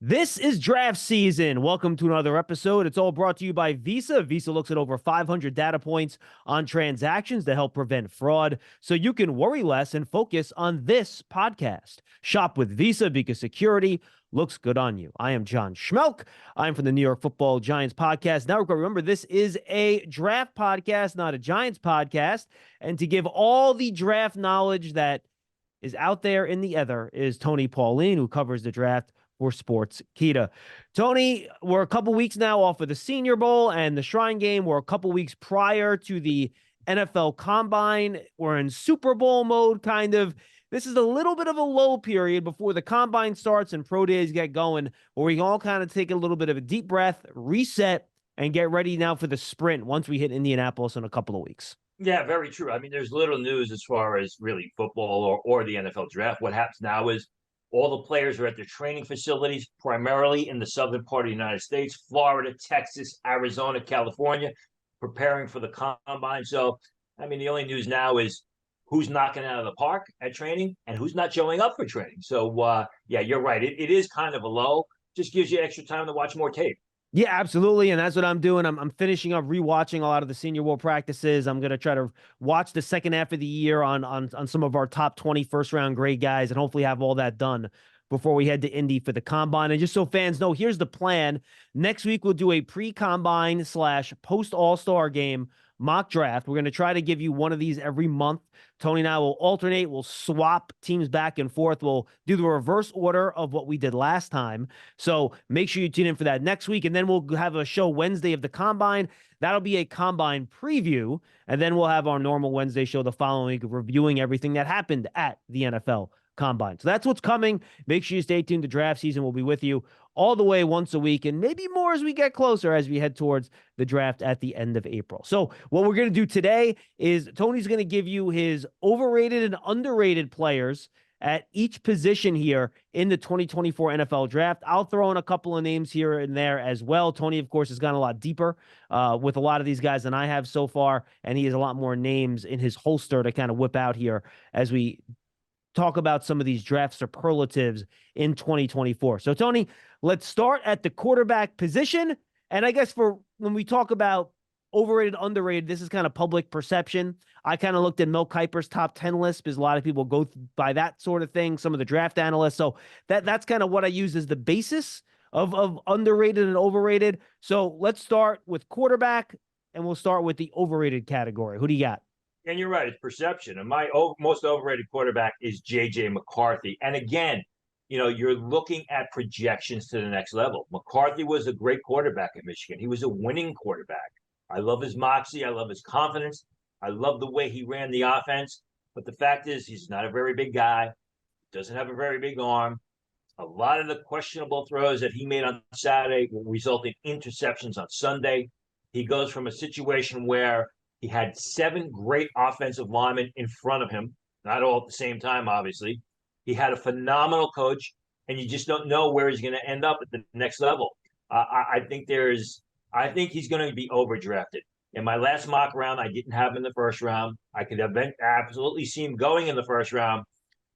This is draft season. Welcome to another episode. It's all brought to you by Visa. Visa looks at over 500 data points on transactions to help prevent fraud so you can worry less and focus on this podcast. Shop with Visa because security looks good on you. I am John Schmeelk. I'm from the New York Football Giants podcast network. Remember, this is a draft podcast, not a Giants podcast. And to give all the draft knowledge that is out there in the ether is Tony Pauline, who covers the draft for Sportskeeda. Tony, we're a couple weeks now off of the Senior Bowl and the Shrine Game. We're a couple weeks prior to the NFL Combine. We're in Super Bowl mode, kind of. This is a little bit of a low period before the Combine starts and pro days get going, where we can all kind of take a little bit of a deep breath, reset, and get ready now for the sprint once we hit Indianapolis in a couple of weeks. Yeah, very true. I mean, there's little news as far as really football or the NFL draft. What happens now is all the players are at their training facilities, primarily in the southern part of the United States, Florida, Texas, Arizona, California, preparing for the Combine. So, I mean, the only news now is who's knocking out of the park at training and who's not showing up for training. So, yeah, you're right. It is kind of a low. Just gives you extra time to watch more tape. Yeah, absolutely. And that's what I'm doing. I'm finishing up rewatching a lot of the Senior Bowl practices. I'm going to try to watch the second half of the year on some of our top 20 first round grade guys and hopefully have all that done before we head to Indy for the Combine. And just so fans know, here's the plan. Next week, we'll do a pre-Combine / post All-Star game mock draft. We're going to try to give you one of these every month. Tony and I will alternate. We'll swap teams back and forth. We'll do the reverse order of what we did last time. So make sure you tune in for that next week. And then we'll have a show Wednesday of the Combine. That'll be a Combine preview. And then we'll have our normal Wednesday show the following week, reviewing everything that happened at the NFL Combine. So that's what's coming. Make sure you stay tuned to draft season. We'll be with you all the way once a week and maybe more as we get closer as we head towards the draft at the end of April. So what we're going to do today is Tony's going to give you his overrated and underrated players at each position here in the 2024 NFL draft. I'll throw in a couple of names here and there as well. Tony, of course, has gone a lot deeper with a lot of these guys than I have so far, and he has a lot more names in his holster to kind of whip out here as we talk about some of these draft superlatives in 2024. So, Tony, let's start at the quarterback position. And I guess for when we talk about overrated, underrated, this is kind of public perception. I kind of looked at Mel Kiper's top 10 list because a lot of people go by that sort of thing, some of the draft analysts. So that's kind of what I use as the basis of underrated and overrated. So let's start with quarterback, and we'll start with the overrated category. Who do you got? And you're right, it's perception. And my most overrated quarterback is J.J. McCarthy. And again, you're looking at projections to the next level. McCarthy was a great quarterback at Michigan. He was a winning quarterback. I love his moxie. I love his confidence. I love the way he ran the offense. But the fact is, he's not a very big guy. Doesn't have a very big arm. A lot of the questionable throws that he made on Saturday will result in interceptions on Sunday. He goes from a situation where he had 7 great offensive linemen in front of him, not all at the same time, obviously. He had a phenomenal coach, and you just don't know where he's going to end up at the next level. I think he's going to be overdrafted. In my last mock round, I didn't have him in the first round. I could have absolutely see him going in the first round.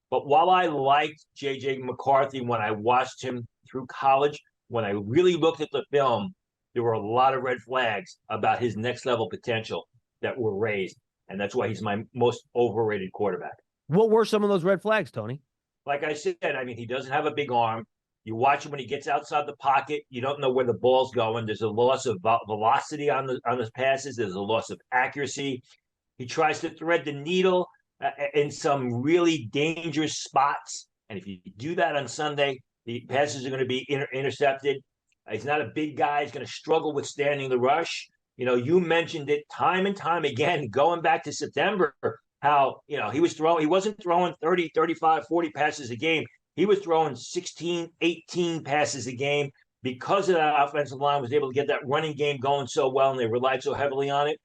But while I liked J.J. McCarthy when I watched him through college, when I really looked at the film, there were a lot of red flags about his next level potential that were raised. And that's why he's my most overrated quarterback. What were some of those red flags, Tony? Like I said, I mean, he doesn't have a big arm. You watch him when he gets outside the pocket. You don't know where the ball's going. There's a loss of velocity on the passes. There's a loss of accuracy. He tries to thread the needle in some really dangerous spots. And if you do that on Sunday, the passes are going to be intercepted. He's not a big guy. He's going to struggle withstanding the rush. You mentioned it time and time again, going back to September, how, he wasn't throwing 30, 35, 40 passes a game. He was throwing 16, 18 passes a game because of that offensive line was able to get that running game going so well, and they relied so heavily on it.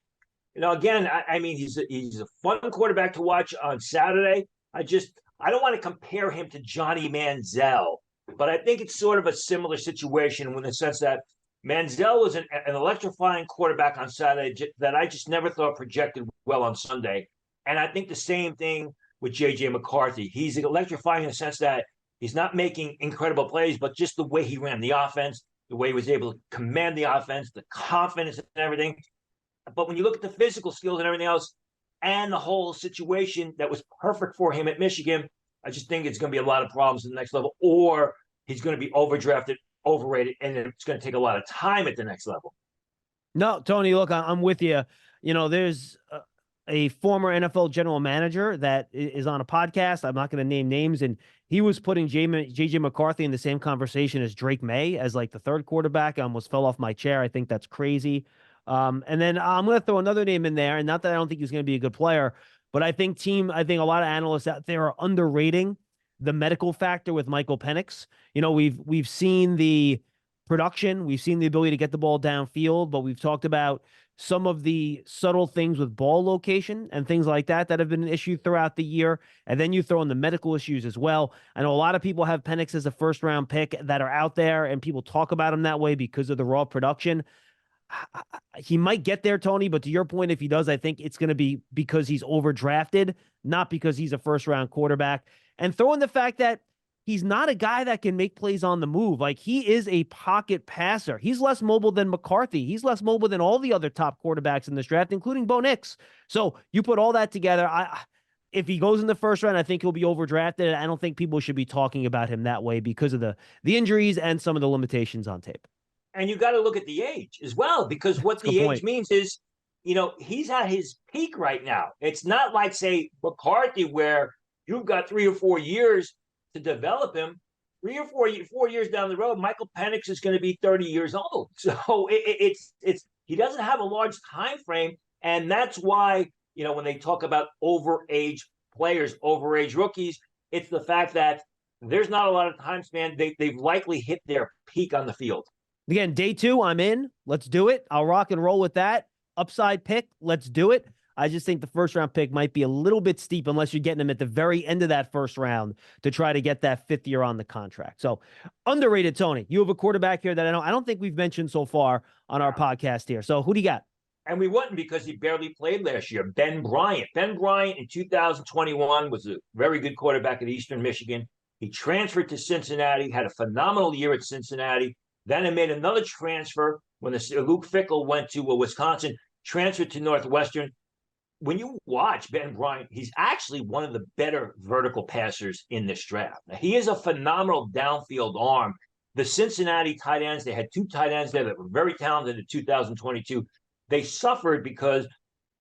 Again, I mean, he's a fun quarterback to watch on Saturday. I don't want to compare him to Johnny Manziel, but I think it's sort of a similar situation in the sense that Manziel was an electrifying quarterback on Saturday that I just never thought projected well on Sunday. And I think the same thing with J.J. McCarthy. He's electrifying in the sense that He's not making incredible plays, but just the way he ran the offense, the way he was able to command the offense, the confidence and everything. But when you look at the physical skills and everything else, and the whole situation that was perfect for him at Michigan, I just think it's going to be a lot of problems at the next level, or he's going to be overdrafted, overrated, and it's going to take a lot of time at the next level. No, Tony, look, I'm with you. You know, there's a former NFL general manager that is on a podcast. I'm not going to name names, and he was putting JJ McCarthy in the same conversation as Drake May as like the third quarterback. I almost fell off my chair. I think that's crazy. And then I'm going to throw another name in there, and not that I don't think he's going to be a good player, but I think a lot of analysts out there are underrating the medical factor with Michael Penix. You know, we've seen the production, we've seen the ability to get the ball downfield, but we've talked about some of the subtle things with ball location and things like that that have been an issue throughout the year. And then you throw in the medical issues as well. I know a lot of people have Penix as a first-round pick that are out there, and people talk about him that way because of the raw production. He might get there, Tony, but to your point, if he does, I think it's going to be because he's overdrafted, not because he's a first-round quarterback. And throw in the fact that he's not a guy that can make plays on the move. Like, he is a pocket passer. He's less mobile than McCarthy. He's less mobile than all the other top quarterbacks in this draft, including Bo Nix. So you put all that together. If he goes in the first round, I think he'll be overdrafted. I don't think people should be talking about him that way because of the injuries and some of the limitations on tape. And you got to look at the age as well, because what the age means is, he's at his peak right now. It's not like, say, McCarthy, where you've got 3 or 4 years to develop him. 3 or 4 years down the road, Michael Penix is going to be 30 years old. So it's he doesn't have a large time frame, and that's why when they talk about overage players, overage rookies, it's the fact that there's not a lot of time span. They've likely hit their peak on the field. Again, day 2, I'm in. Let's do it. I'll rock and roll with that. Upside pick, let's do it. I just think the first-round pick might be a little bit steep unless you're getting him at the very end of that first round to try to get that 5th year on the contract. So, underrated, Tony. You have a quarterback here that I don't think we've mentioned so far on our podcast here. So, who do you got? And we wouldn't, because he barely played last year. Ben Bryant. Ben Bryant in 2021 was a very good quarterback at Eastern Michigan. He transferred to Cincinnati, had a phenomenal year at Cincinnati. Then he made another transfer when Luke Fickell went to Wisconsin, transferred to Northwestern. When you watch Ben Bryant, he's actually one of the better vertical passers in this draft. Now, he is a phenomenal downfield arm. The Cincinnati tight ends, they had 2 tight ends there that were very talented in 2022. They suffered because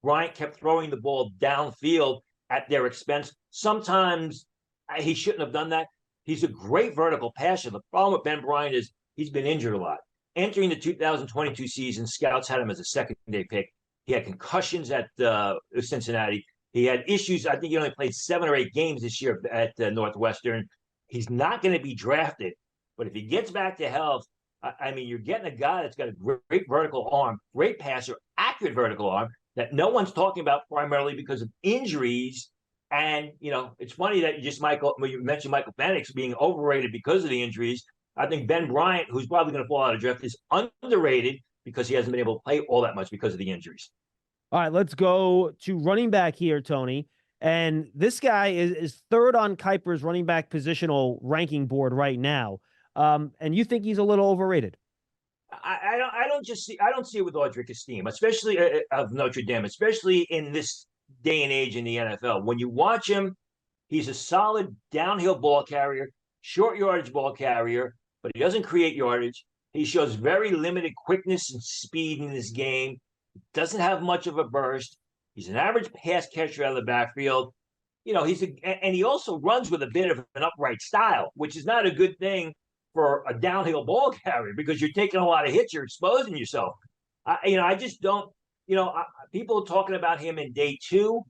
Bryant kept throwing the ball downfield at their expense. Sometimes he shouldn't have done that. He's a great vertical passer. The problem with Ben Bryant is he's been injured a lot. Entering the 2022 season, scouts had him as a second-day pick. He had concussions at Cincinnati. He had issues. I think he only played 7 or 8 games this year at Northwestern. He's not going to be drafted. But if he gets back to health, I mean, you're getting a guy that's got a great vertical arm, great passer, accurate vertical arm that no one's talking about primarily because of injuries. And, it's funny that you mentioned Michael Penix being overrated because of the injuries. I think Ben Bryant, who's probably going to fall out of draft, is underrated because he hasn't been able to play all that much because of the injuries. All right, let's go to running back here, Tony. And this guy is 3rd on Kiper's running back positional ranking board right now. And you think he's a little overrated? I don't see it with Audric Esteem, especially of Notre Dame, especially in this day and age in the NFL. When you watch him, he's a solid downhill ball carrier, short yardage ball carrier, but he doesn't create yardage. He shows very limited quickness and speed in this game. Doesn't have much of a burst. He's an average pass catcher out of the backfield. And he also runs with a bit of an upright style, which is not a good thing for a downhill ball carrier because you're taking a lot of hits. You're exposing yourself. I just don't. People are talking about him in day 2.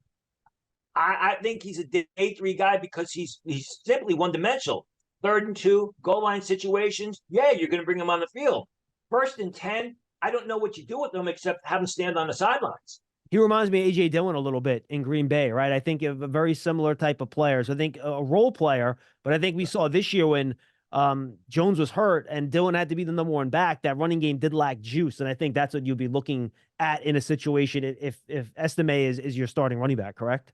I think he's a day 3 guy because he's simply one-dimensional. 3rd and 2, goal line situations, yeah, you're going to bring him on the field. 1st and 10, I don't know what you do with them except have him stand on the sidelines. He reminds me of A.J. Dillon a little bit in Green Bay, right? I think of a very similar type of player. So I think a role player, but I think we saw this year when Jones was hurt and Dillon had to be the number 1 back, that running game did lack juice. And I think that's what you'll be looking at in a situation if Estime is your starting running back, correct?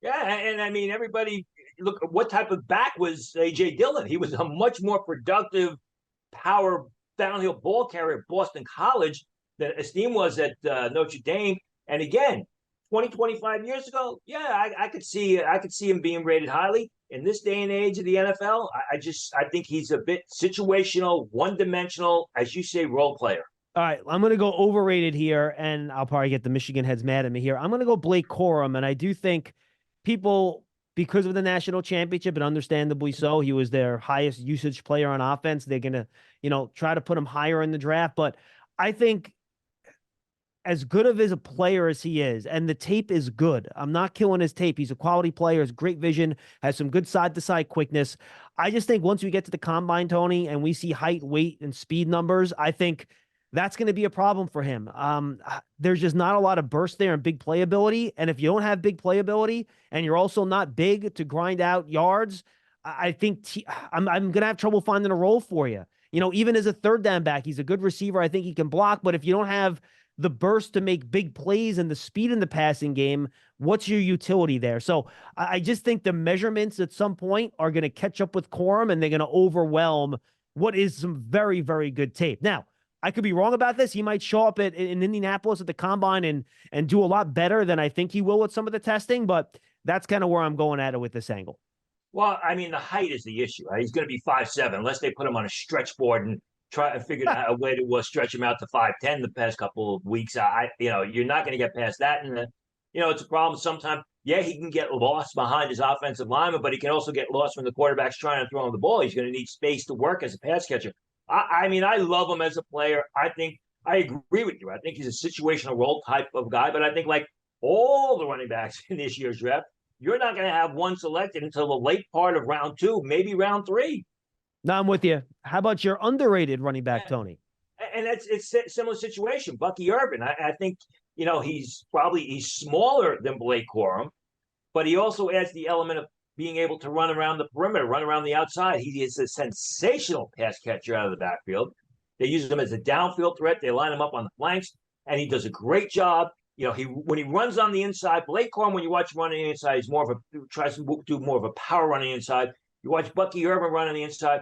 Yeah, and I mean, everybody look, what type of back was A.J. Dillon? He was a much more productive power downhill ball carrier at Boston College than Esteem was at Notre Dame. And again, 20, 25 years ago, yeah, I could see him being rated highly. In this day and age of the NFL, I think he's a bit situational, one-dimensional, as you say, role player. All right, I'm going to go overrated here, and I'll probably get the Michigan heads mad at me here. I'm going to go Blake Corum, and I do think people, because of the national championship, and understandably so, he was their highest usage player on offense. They're going to, try to put him higher in the draft. But I think as good of as a player as he is, and the tape is good. I'm not killing his tape. He's a quality player, has great vision, has some good side-to-side quickness. I just think once we get to the combine, Tony, and we see height, weight, and speed numbers, I think that's going to be a problem for him. There's just not a lot of burst there and big playability. And if you don't have big playability and you're also not big to grind out yards, I think I'm going to have trouble finding a role for you. Even as a third down back, he's a good receiver. I think he can block. But if you don't have the burst to make big plays and the speed in the passing game, what's your utility there? So I just think the measurements at some point are going to catch up with Corum, and they're going to overwhelm what is some very, very good tape. Now, I could be wrong about this. He might show up in Indianapolis at the combine and do a lot better than I think he will with some of the testing, but that's kind of where I'm going at it with this angle. Well, I mean, the height is the issue. Right? He's going to be 5'7", unless they put him on a stretch board and try to figure out a way to stretch him out to 5'10" the past couple of weeks. You're not going to get past that. And, it's a problem sometimes. Yeah, he can get lost behind his offensive lineman, but he can also get lost when the quarterback's trying to throw him the ball. He's going to need space to work as a pass catcher. I mean, I love him as a player. I agree with you. I think he's a situational role type of guy, but I think like all the running backs in this year's draft, you're not going to have one selected until the late part of round 2, maybe round 3. No, I'm with you. How about your underrated running back, Tony? And it's a similar situation. Bucky Urban. I think, he's smaller than Blake Corum, but he also adds the element of being able to run around the perimeter, run around the outside. He is a sensational pass catcher out of the backfield. They use him as a downfield threat. They line him up on the flanks, and he does a great job. When he runs on the inside, Blake Corum, when you watch him running the inside, he's tries to do more of a power running inside. You watch Bucky Urban run on the inside.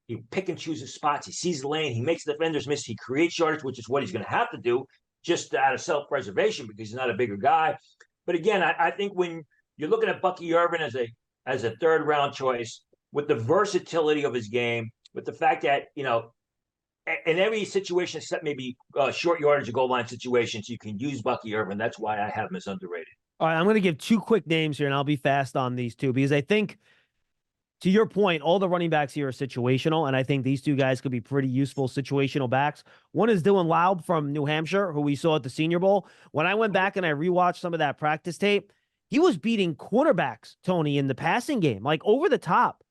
He pick and choose his spots. He sees the lane. He makes the defenders miss. He creates yardage, which is what he's going to have to do just out of self-preservation because he's not a bigger guy. But again, I think when you're looking at Bucky Urban as a third-round choice, with the versatility of his game, with the fact that, in every situation except maybe short yardage or goal line situations, you can use Bucky Urban. That's why I have him as underrated. All right, I'm going to give 2 quick names here, and I'll be fast on these 2 because I think, to your point, all the running backs here are situational, and I think these 2 guys could be pretty useful situational backs. One is Dylan Laub from New Hampshire, who we saw at the Senior Bowl. When I went back and I rewatched some of that practice tape, he was beating quarterbacks, Tony, in the passing game, like over the top.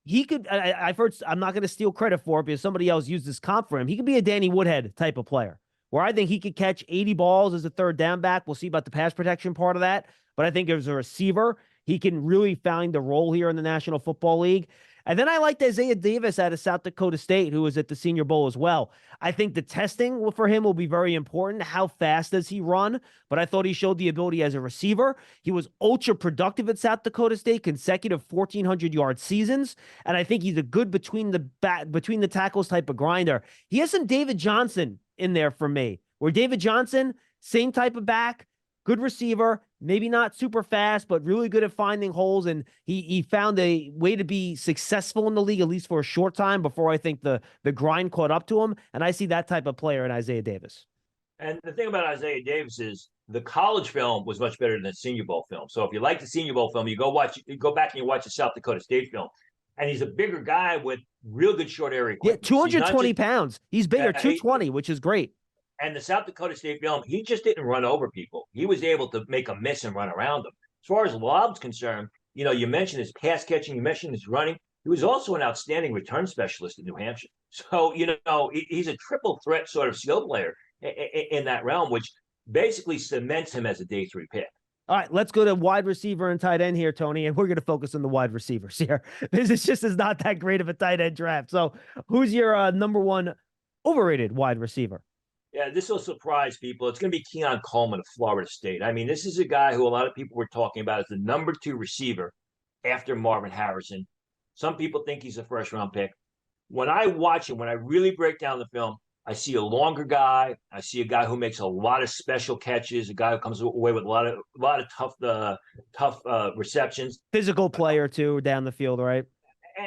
He could, I've heard, I'm not going to steal credit for it because somebody else used this comp for him. He could be a Danny Woodhead type of player, where I think he could catch 80 balls as a third down back. We'll see about the pass protection part of that. But I think as a receiver, he can really find the role here in the National Football League. And then I liked Isaiah Davis out of South Dakota State, who was at the Senior Bowl as well. I think the testing for him will be very important. How fast does he run? But I thought he showed the ability as a receiver. He was ultra productive at South Dakota State, consecutive 1,400-yard seasons. And I think he's a good between the tackles type of grinder. He has some David Johnson in there for me, where David Johnson, same type of back, good receiver, maybe not super fast, but really good at finding holes. And he found a way to be successful in the league, at least for a short time, before I think the grind caught up to him. And I see that type of player in Isaiah Davis. And the thing about Isaiah Davis is the college film was much better than the Senior Bowl film. So if you like the Senior Bowl film, you go back and you watch the South Dakota State film. And he's a bigger guy with real good short area quickness. Yeah, 220 pounds. He's bigger, 220, which is great. And the South Dakota State film, he just didn't run over people. He was able to make a miss and run around them. As far as Laub's concerned, you mentioned his pass catching, you mentioned his running. He was also an outstanding return specialist in New Hampshire. So, he's a triple threat sort of skill player in that realm, which basically cements him as a day 3 pick. All right, let's go to wide receiver and tight end here, Tony, and we're going to focus on the wide receivers here. This is not that great of a tight end draft. So who's your number 1 overrated wide receiver? Yeah, this will surprise people. It's going to be Keon Coleman of Florida State. I mean, this is a guy who a lot of people were talking about as the number 2 receiver after Marvin Harrison. Some people think he's a first-round pick. When I watch him, when I really break down the film, I see a longer guy. I see a guy who makes a lot of special catches, a guy who comes away with a lot of tough receptions. Physical player too down the field, right?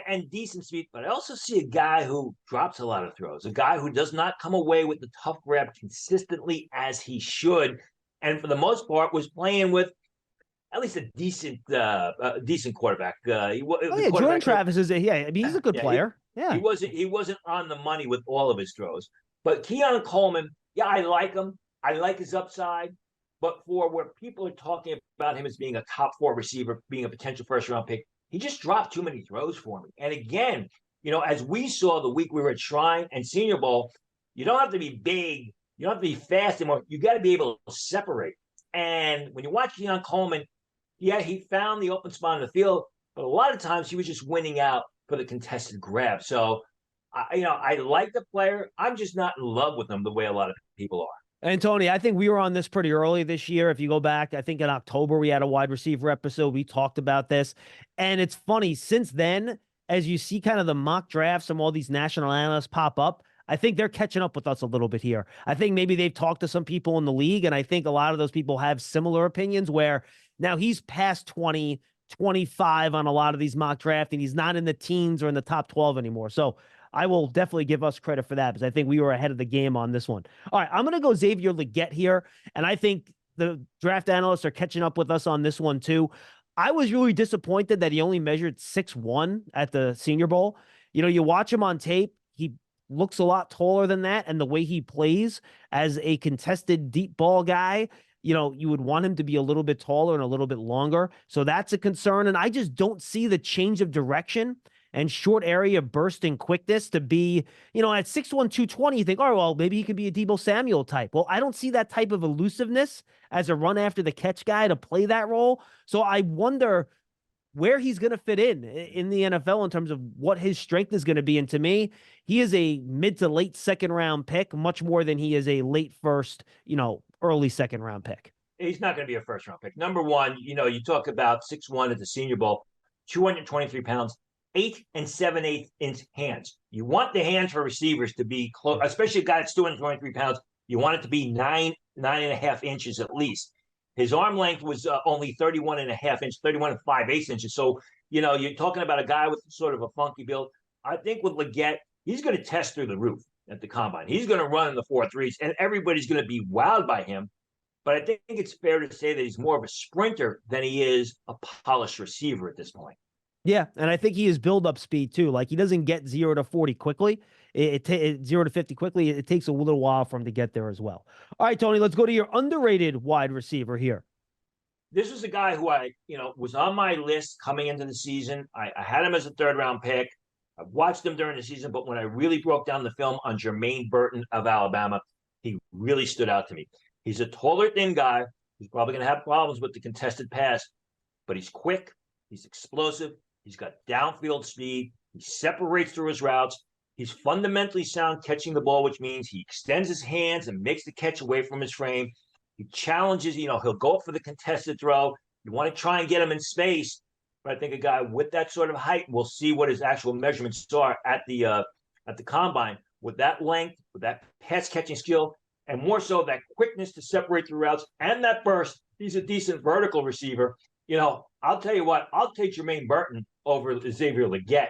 And decent speed, but I also see a guy who drops a lot of throws, a guy who does not come away with the tough grab consistently as he should, and for the most part was playing with at least a decent quarterback. Jordan Travis is I mean, he's a good player. He wasn't on the money with all of his throws, but Keon Coleman, yeah, I like him. I like his upside, but for where people are talking about him as being a top 4 receiver, being a potential first round pick, he just dropped too many throws for me. And again, as we saw the week we were at Shrine and Senior Bowl, you don't have to be big, you don't have to be fast anymore. You got to be able to separate. And when you watch Keon Coleman, yeah, he found the open spot in the field, but a lot of times he was just winning out for the contested grab. So, I like the player. I'm just not in love with him the way a lot of people are. And Tony, I think we were on this pretty early this year. If you go back, I think in October, we had a wide receiver episode. We talked about this. And it's funny, since then, as you see kind of the mock drafts from all these national analysts pop up, I think they're catching up with us a little bit here. I think maybe they've talked to some people in the league, and I think a lot of those people have similar opinions where now he's past 20, 25 on a lot of these mock drafting. He's not in the teens or in the top 12 anymore. So I will definitely give us credit for that because I think we were ahead of the game on this one. All right, I'm going to go Xavier Legette here, and I think the draft analysts are catching up with us on this one too. I was really disappointed that he only measured 6'1" at the Senior Bowl. You watch him on tape, he looks a lot taller than that, and the way he plays as a contested deep ball guy, you would want him to be a little bit taller and a little bit longer. So that's a concern, and I just don't see the change of direction and short area bursting quickness to be, at 6'1", 220, you think, oh, well, maybe he could be a Deebo Samuel type. Well, I don't see that type of elusiveness as a run after the catch guy to play that role. So I wonder where he's going to fit in the NFL in terms of what his strength is going to be. And to me, he is a mid to late second round pick, much more than he is a late first, early second round pick. He's not going to be a first round pick. Number one, you talk about 6'1" at the Senior Bowl, 223 pounds. 8 7/8 inch hands. You want the hands for receivers to be close, especially a guy that's 223 pounds. You want it to be 9.5 inches at least. His arm length was only 31.5 inches, 31 5/8 inches. So, you're talking about a guy with sort of a funky build. I think with Legette, he's going to test through the roof at the combine. He's going to run in the 4.3s, and everybody's going to be wowed by him. But I think it's fair to say that he's more of a sprinter than he is a polished receiver at this point. Yeah, and I think he has build-up speed too. Like, he doesn't get 0 to 40 quickly. 0 to 50 quickly. It takes a little while for him to get there as well. All right, Tony, let's go to your underrated wide receiver here. This is a guy who I, was on my list coming into the season. I had him as a third-round pick. I've watched him during the season, but when I really broke down the film on Jermaine Burton of Alabama, he really stood out to me. He's a taller, thin guy. He's probably going to have problems with the contested pass, but he's quick. He's explosive. He's got downfield speed. He separates through his routes. He's fundamentally sound catching the ball, which means he extends his hands and makes the catch away from his frame. He challenges, he'll go up for the contested throw. You want to try and get him in space, but I think a guy with that sort of height, we'll see what his actual measurements are at the combine. With that length, with that pass catching skill, and more so that quickness to separate through routes and that burst, he's a decent vertical receiver. I'll tell you what, I'll take Jermaine Burton over Xavier Legette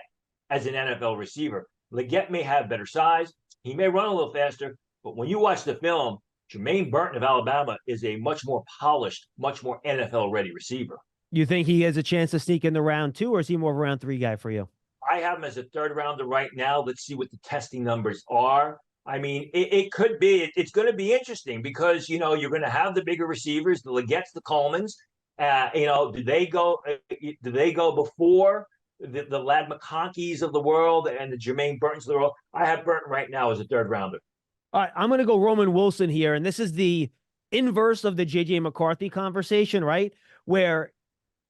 as an NFL receiver. Legette may have better size. He may run a little faster, but when you watch the film, Jermaine Burton of Alabama is a much more polished, much more NFL-ready receiver. You think he has a chance to sneak in the round 2, or is he more of a round 3 guy for you? I have him as a third rounder right now. Let's see what the testing numbers are. I mean, it could be. It's going to be interesting because, you're going to have the bigger receivers, the Legettes, the Colemans. Do they go before the Lad McConkeys of the world and the Jermaine Burtons of the world? I have Burton right now as a third rounder. All right, I'm going to go Roman Wilson here, and this is the inverse of the J.J. McCarthy conversation, right? Where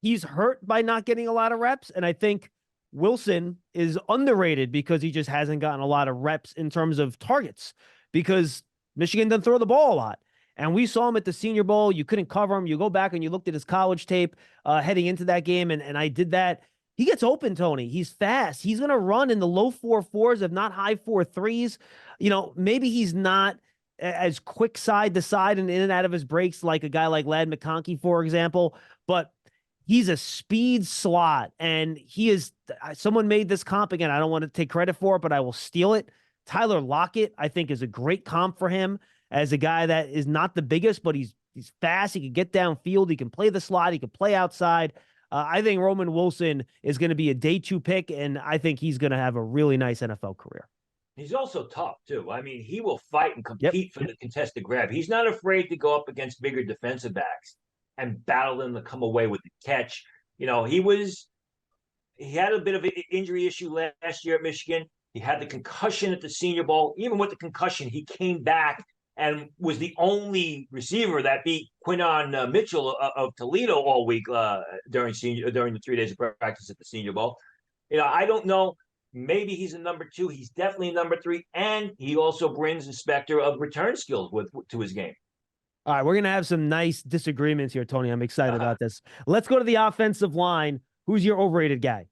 he's hurt by not getting a lot of reps, and I think Wilson is underrated because he just hasn't gotten a lot of reps in terms of targets because Michigan doesn't throw the ball a lot. And we saw him at the Senior Bowl. You couldn't cover him. You go back and you looked at his college tape heading into that game, and I did that. He gets open, Tony. He's fast. He's going to run in the low 4.4s, if not high 4.3s. Maybe he's not as quick side to side and in and out of his breaks like a guy like Ladd McConkey, for example, but he's a speed slot, and he is – someone made this comp again. I don't want to take credit for it, but I will steal it. Tyler Lockett, I think, is a great comp for him as a guy that is not the biggest, but he's fast. He can get downfield. He can play the slot. He can play outside. I think Roman Wilson is going to be a day 2 pick, and I think he's going to have a really nice NFL career. He's also tough, too. I mean, he will fight and compete for the contested grab. He's not afraid to go up against bigger defensive backs and battle them to come away with the catch. He had a bit of an injury issue last year at Michigan. He had the concussion at the Senior Bowl. Even with the concussion, he came back and was the only receiver that beat Quinton Mitchell of Toledo all week during the 3 days of practice at the Senior Bowl. I don't know. Maybe he's a number 2. He's definitely a number 3, and he also brings the specter of return skills to his game. All right, we're going to have some nice disagreements here, Tony. I'm excited about this. Let's go to the offensive line. Who's your overrated guy?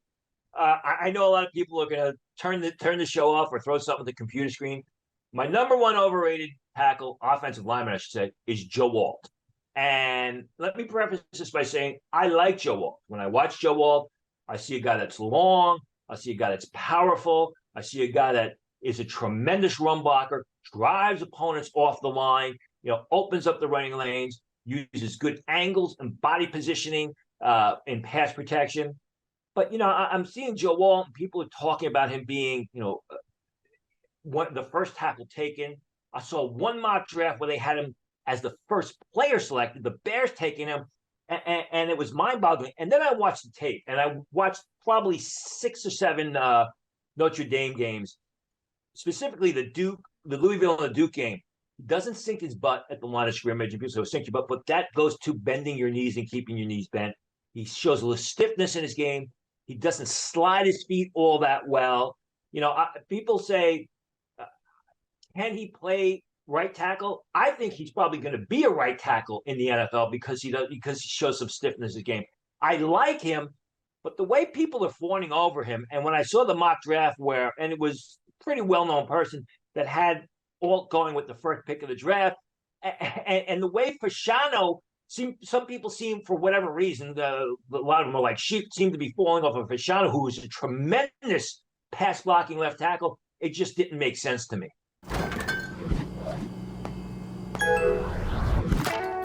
I know a lot of people are going to turn the show off or throw something at the computer screen. My number 1 overrated tackle, offensive lineman, I should say, is Joe Alt. And let me preface this by saying I like Joe Alt. When I watch Joe Alt, I see a guy that's long. I see a guy that's powerful. I see a guy that is a tremendous run blocker, drives opponents off the line, opens up the running lanes, uses good angles and body positioning in pass protection. But, I'm seeing Joe Alt, and people are talking about him being, the first tackle taken. I saw one mock draft where they had him as the first player selected, the Bears taking him, and it was mind-boggling. And then I watched the tape, and I watched probably 6 or 7 Notre Dame games, specifically the Louisville and the Duke game. He doesn't sink his butt at the line of scrimmage, and people say, sink your butt, but that goes to bending your knees and keeping your knees bent. He shows a little stiffness in his game. He doesn't slide his feet all that well. People say, can he play right tackle? I think he's probably going to be a right tackle in the NFL because he shows some stiffness in his game. I like him, but the way people are fawning over him, and when I saw the mock draft and it was a pretty well-known person that had Alt going with the first pick of the draft, and the way Fasciano some people seem, for whatever reason, a lot of them are like sheep, seem to be falling off of Fasciano, who is a tremendous pass-blocking left tackle. It just didn't make sense to me.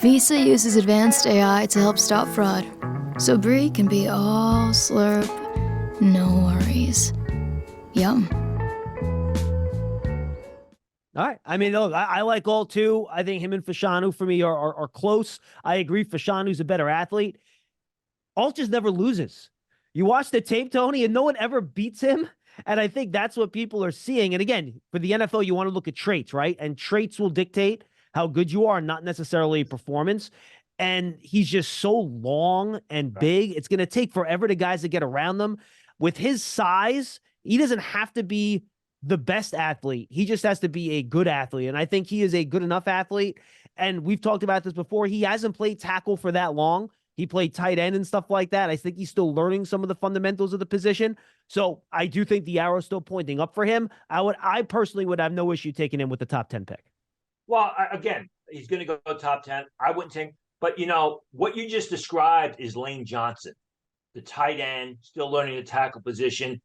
Visa uses advanced AI to help stop fraud, so Brie can be all slurp, no worries. Yum. All right. I mean, look, I like Alt too. I think him and Fasciano for me are close. I agree. Fasciano's a better athlete. Alt just never loses. You watch the tape, Tony, and no one ever beats him. And I think that's what people are seeing. And again, for the NFL, you want to look at traits, right? And traits will dictate how good you are, not necessarily performance. And he's just so long and big. It's going to take forever to guys to get around them. With his size, he doesn't have to be the best athlete. He just has to be a good athlete. And I think he is a good enough athlete. And we've talked about this before. He hasn't played tackle for that long. He played tight end and stuff like that. I think he's still learning some of the fundamentals of the position. So I do think the arrow's still pointing up for him. I personally would have no issue taking him with the top 10 pick. Well, again, he's going to go top 10. I wouldn't think. But, what you just described is Lane Johnson, the tight end, still learning the tackle position.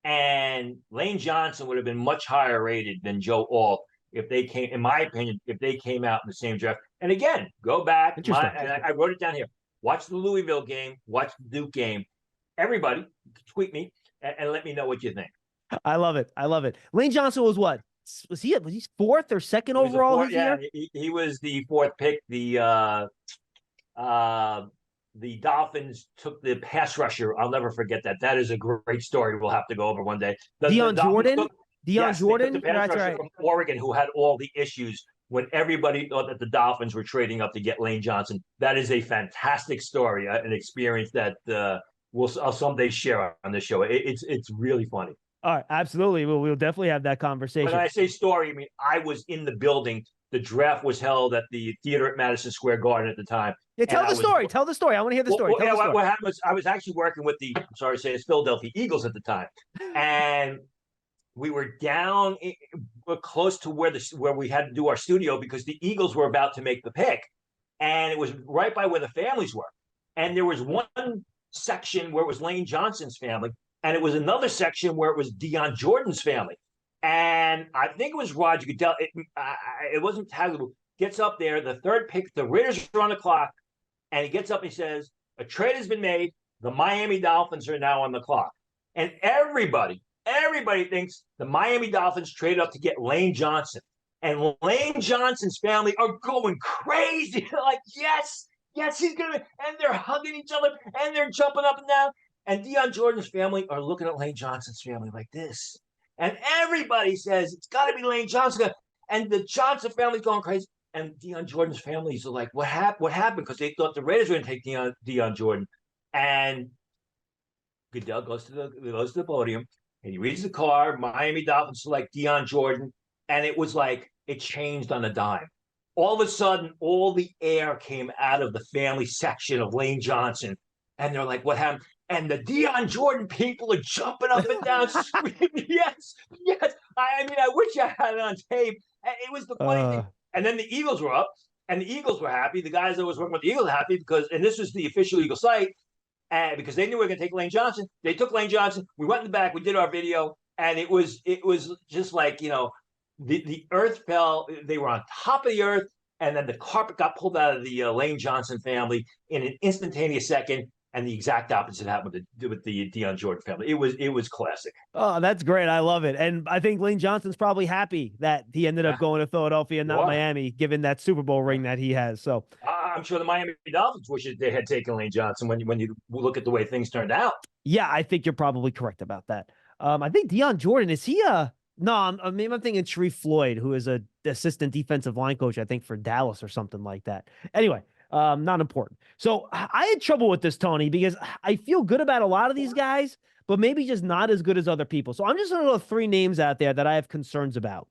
And Lane Johnson would have been much higher rated than Joe Alt if they came, in my opinion, if they came out in the same draft. And again, go back. And I wrote it down here. Watch the Louisville game. Watch the Duke game. Everybody, tweet me and let me know what you think. I love it. I love it. Lane Johnson was what? Was he 4th or 2nd overall this year? He was the 4th pick. The Dolphins took the pass rusher. I'll never forget that. That is a great story. We'll have to go over one day. Deion Jordan? Deion Jordan? The pass rusher from Oregon who had all the issues when everybody thought that the Dolphins were trading up to get Lane Johnson. That is a fantastic story, an experience that I'll someday share on this show. It's really funny. All right, absolutely. We'll definitely have that conversation. When I say story, I mean I was in the building the draft was held at the theater at Madison Square Garden at the time. Yeah, tell the story. Tell the story. I want to hear the story. What happened was I was actually working with the, I'm sorry to say, it's Philadelphia Eagles at the time, and we were down close to where we had to do our studio because the Eagles were about to make the pick, and it was right by where the families were. And there was one section where it was Lane Johnson's family, and it was another section where it was Deion Jordan's family. And I think it was Roger Goodell. It wasn't Tagliabue. Gets up there, the third pick, the Raiders are on the clock, and he gets up and he says, a trade has been made. The Miami Dolphins are now on the clock. And everybody thinks the Miami Dolphins traded up to get Lane Johnson. And Lane Johnson's family are going crazy. They're like, yes, he's going to. And they're hugging each other, and they're jumping up and down. And Deion Jordan's family are looking at Lane Johnson's family like this. And everybody says, it's got to be Lane Johnson. And the Johnson family's going crazy. And Deion Jordan's families are like, what happened? Because they thought the Raiders were going to take Deion Jordan. And Goodell goes to the podium, and he reads the card. Miami Dolphins select Deion Jordan. And it was like, it changed on a dime. All of a sudden, all the air came out of the family section of Lane Johnson. And they're like, what happened? And the Deion Jordan people are jumping up and down, screaming, yes. I mean, I wish I had it on tape. It was the funny thing. And then the Eagles were up, and the Eagles were happy. The guys that was working with the Eagles were happy because, and this was the official Eagle site, and because they knew we were going to take Lane Johnson. They took Lane Johnson. We went in the back. We did our video, and it was just like, the earth fell. They were on top of the earth, and then the carpet got pulled out of the Lane Johnson family in an instantaneous second. And the exact opposite happened with the Deion Jordan family. It was classic. Oh, that's great. I love it. And I think Lane Johnson's probably happy that he ended up going to Philadelphia and not Miami, given that Super Bowl ring that he has. So I'm sure the Miami Dolphins wish they had taken Lane Johnson when you look at the way things turned out. Yeah, I think you're probably correct about that. I think Deion Jordan, is he no, I'm thinking Sharif Floyd, who is a assistant defensive line coach, I think, for Dallas or something like that. Anyway, not important. So I had trouble with this, Tony, because I feel good about a lot of these guys, but maybe just not as good as other people. So I'm just going to throw 3 names out there that I have concerns about.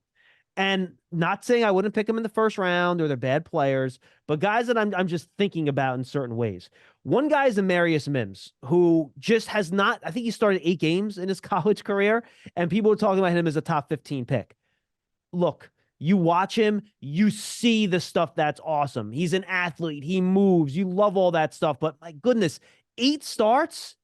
And not saying I wouldn't pick them in the first round or they're bad players, but guys that I'm just thinking about in certain ways. One guy is Amarius Mims, who just has not, I think he started 8 games in his college career, and people are talking about him as a top 15 pick. Look, you watch him, you see the stuff that's awesome. He's an athlete. He moves. You love all that stuff. But my goodness, 8 starts,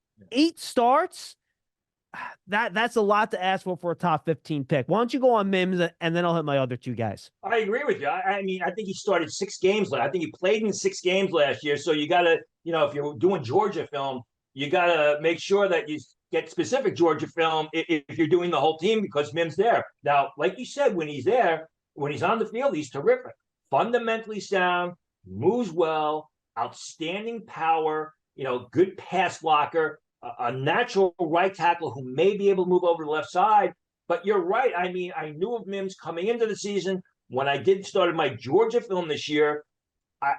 that's a lot to ask for a top 15 pick. Why don't you go on Mims, and then I'll hit my other 2 guys. I agree with you. I mean, I think he started 6 games. I think he played in 6 games last year. So you got to, if you're doing Georgia film, you got to make sure that you get specific Georgia film if you're doing the whole team, because Mims there. Now, like you said, when he's there, when he's on the field, he's terrific. Fundamentally sound, moves well, outstanding power, good pass blocker, a natural right tackle who may be able to move over to the left side. But you're right. I mean, I knew of Mims coming into the season. When I started my Georgia film this year, I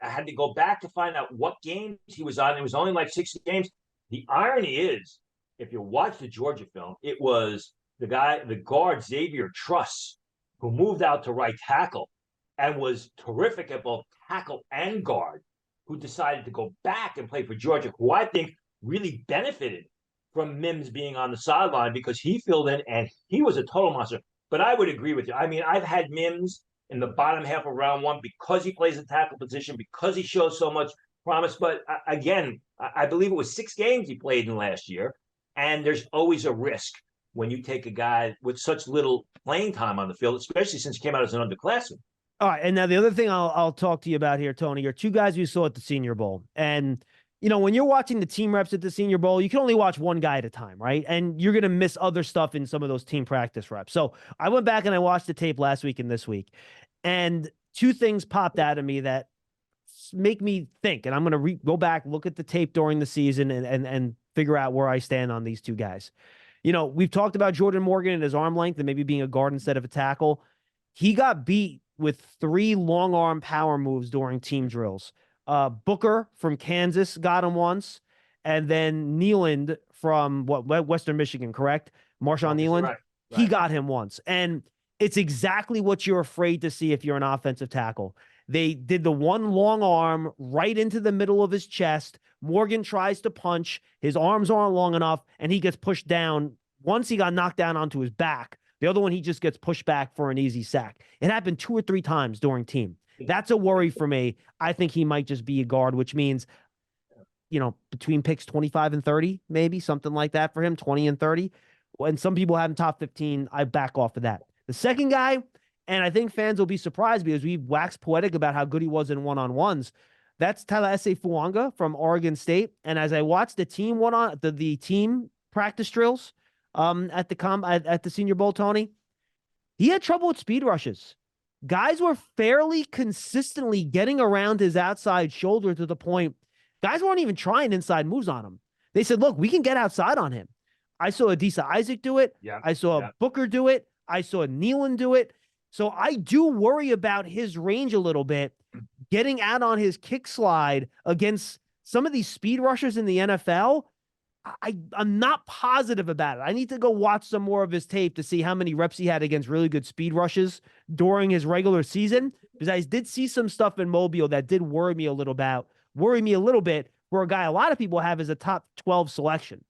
had to go back to find out what games he was on. It was only like 6 games. The irony is, if you watch the Georgia film, it was the guard Xavier Truss, who moved out to right tackle and was terrific at both tackle and guard, who decided to go back and play for Georgia, who I think really benefited from Mims being on the sideline because he filled in and he was a total monster. But I would agree with you. I mean, I've had Mims in the bottom half of round 1 because he plays the tackle position, because he shows so much promise. But again, I believe it was 6 games he played in last year. And there's always a risk when you take a guy with such little playing time on the field, especially since he came out as an underclassman. All right. And now the other thing I'll talk to you about here, Tony, are 2 guys we saw at the Senior Bowl. And, when you're watching the team reps at the Senior Bowl, you can only watch one guy at a time, right? And you're going to miss other stuff in some of those team practice reps. So I went back and I watched the tape last week and this week. And 2 things popped out of me that make me think. And I'm going to go back, look at the tape during the season and figure out where I stand on these 2 guys. We've talked about Jordan Morgan and his arm length and maybe being a guard instead of a tackle. He got beat with 3 long arm power moves during team drills. Booker from Kansas got him once, and then Nealand from Western Michigan, correct? Marshawn Nealand. Right. He got him once. And It's exactly what you're afraid to see if you're an offensive tackle. They did the one long arm right into the middle of his chest. Morgan tries to punch. His arms aren't long enough, and he gets pushed down. Once he got knocked down onto his back. The other one, he just gets pushed back for an easy sack. It happened 2 or 3 times during team. That's a worry for me. I think he might just be a guard, which means, between picks 25 and 30, maybe something like that for him, 20 and 30. When some people have him top 15, I back off of that. The second guy, and I think fans will be surprised because we waxed poetic about how good he was in one-on-ones. That's Tallahassee Fuanga from Oregon State. And as I watched the team the team practice drills at the Senior Bowl, Tony, he had trouble with speed rushes. Guys were fairly consistently getting around his outside shoulder to the point guys weren't even trying inside moves on him. They said, look, we can get outside on him. I saw Adisa Isaac do it. Yeah. I saw Booker do it. I saw Nealon do it. So I do worry about his range a little bit, getting out on his kick slide against some of these speed rushers in the NFL. I'm not positive about it. I need to go watch some more of his tape to see how many reps he had against really good speed rushes during his regular season, because I did see some stuff in Mobile that did worry me a little bit for a guy a lot of people have as a top 12 selection.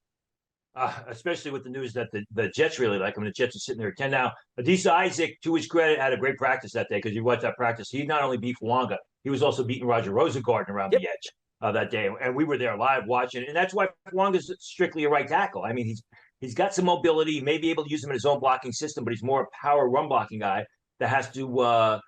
Especially with the news that the Jets really like him. The Jets are sitting there at 10 now. Adisa Isaac, to his credit, had a great practice that day because you watched that practice. He not only beat Fuanga, he was also beating Roger Rosengarten around the edge that day. And we were there live watching. And that's why Fuanga's strictly a right tackle. I mean, he's got some mobility. He may be able to use him in his own blocking system, but he's more a power run blocking guy that has to work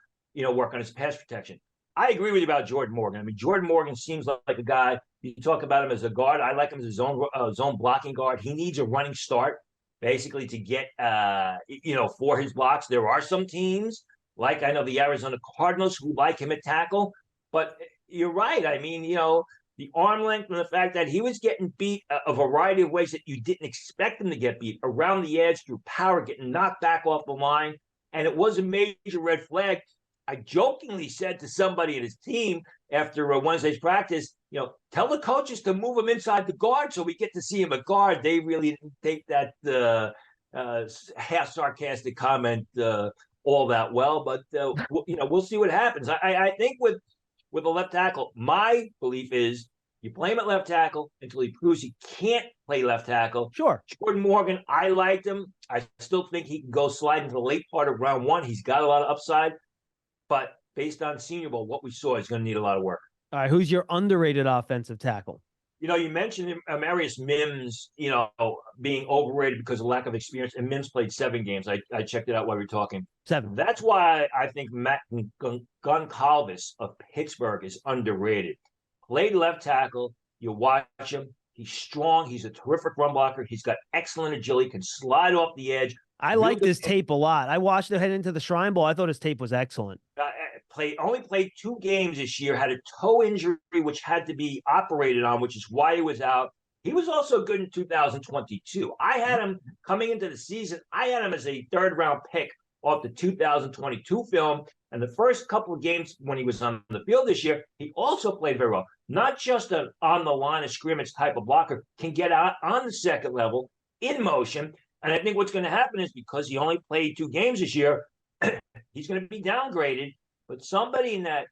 on his pass protection. I agree with you about Jordan Morgan. I mean, Jordan Morgan seems like a guy. You talk about him as a guard. I like him as a zone blocking guard. He needs a running start, basically, to get for his blocks. There are some teams, like I know the Arizona Cardinals, who like him at tackle. But you're right. I mean, the arm length and the fact that he was getting beat a variety of ways that you didn't expect him to get beat, around the edge, through power, getting knocked back off the line. And it was a major red flag. I jokingly said to somebody in his team after Wednesday's practice, tell the coaches to move him inside the guard so we get to see him at guard. They really didn't take that half sarcastic comment all that well, but we'll see what happens. I think with a left tackle, my belief is you play him at left tackle until he proves he can't play left tackle. Sure. Jordan Morgan, I liked him. I still think he can go slide into the late part of round 1. He's got a lot of upside. But based on Senior Bowl, what we saw is going to need a lot of work. All right, who's your underrated offensive tackle? You mentioned Amarius Mims, being overrated because of lack of experience. And Mims played 7 games. I checked it out while we were talking. 7. That's why I think Matt Goncalves of Pittsburgh is underrated. Played left tackle. You watch him. He's strong. He's a terrific run blocker. He's got excellent agility. Can slide off the edge. I like this tape a lot. I watched it head into the Shrine Bowl. I thought his tape was excellent. Only played 2 games this year, had a toe injury, which had to be operated on, which is why he was out. He was also good in 2022. I had him coming into the season. I had him as a 3rd-round pick off the 2022 film. And the first couple of games when he was on the field this year, he also played very well. Not just an on-the-line of scrimmage type of blocker, can get out on the second level in motion. And I think what's going to happen is because he only played 2 games this year, he's going to be downgraded. But somebody in that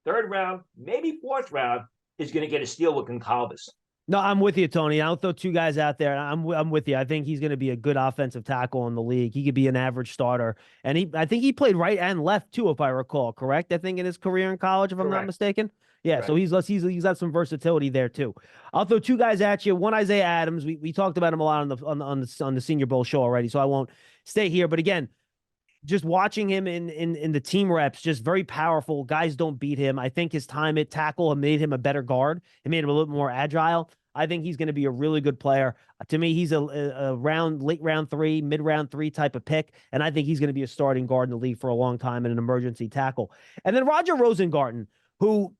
3rd round, maybe 4th round, is going to get a steal with Goncalves. No, I'm with you, Tony. I'll throw 2 guys out there. I'm with you. I think he's going to be a good offensive tackle in the league. He could be an average starter. And I think he played right and left, too, if I recall. Correct? I think in his career in college, if I'm not mistaken. Yeah, correct. So he's got some versatility there, too. I'll throw 2 guys at you. One, Isaiah Adams. We talked about him a lot on the Senior Bowl show already, so I won't stay here. But again, just watching him in the team reps, just very powerful. Guys don't beat him. I think his time at tackle made him a better guard. It made him a little more agile. I think he's going to be a really good player. To me, he's a late round 3, mid round 3 type of pick. And I think he's going to be a starting guard in the league for a long time and an emergency tackle. And then Roger Rosengarten, who,